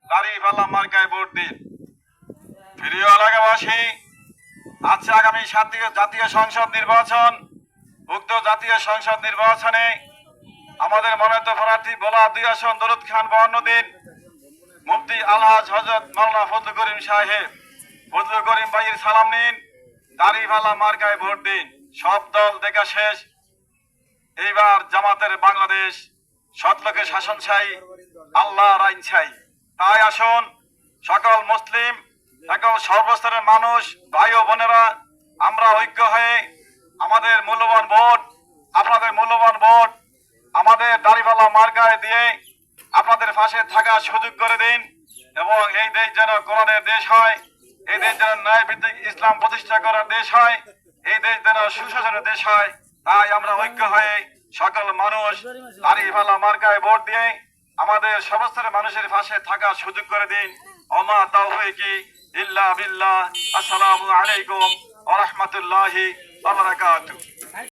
দাঁড়িপাল্লা মার্কায় ভোট দিন। প্রিয় এলাকাবাসী, আজকে আগামী জাতীয় সংসদ নির্বাচন। উক্ত জাতীয় সংসদ নির্বাচনে আমাদের মনোনীত প্রার্থী বলা 2 আসন দরুদ খান 52 দিন, মুফতি আলহাজ হযরত মাওলানা ফজলুল করিম সাহেব, ফজলুল করিম ভাইয়ের সালাম নিন, দাঁড়িপাল্লা মার্কায় ভোট দিন। সব দল দেখা শেষ, এইবার জামাতের বাংলাদেশ, সৎলোকের শাসন চাই, আল্লাহর আইন চাই। তাই আসুন সকল মুসলিম, সকল সর্বস্তরের মানুষ, ভাই ও বোনেরা, আমরা ঐক্য হয়ে আমাদের মূল্যবান ভোট, আপনাদের মূল্যবান ভোট আমাদের দাঁড়িপাল্লা মার্কায় দিয়ে আপনাদের পাশে থাকার সুযোগ করে দিন। এবং এই দেশ যেন কোরআনের দেশ হয়, এই দেশ যেন ন্যায় ভিত্তিক ইসলাম প্রতিষ্ঠা করার দেশ হয়, এই দেশ যেন সুশাসনের দেশ হয়। তাই আমরা ঐক্য হয়ে সকল মানুষ দাঁড়িপাল্লা মার্কায় ভোট দিয়ে আমাদের সর্বস্তরের মানুষের পাশে থাকার সুযোগ করে দিন। ওমা তাওফীকি ইল্লা বিল্লাহ। আসসালামু আলাইকুম ওয়া রাহমাতুল্লাহি ওয়া বারাকাতুহু।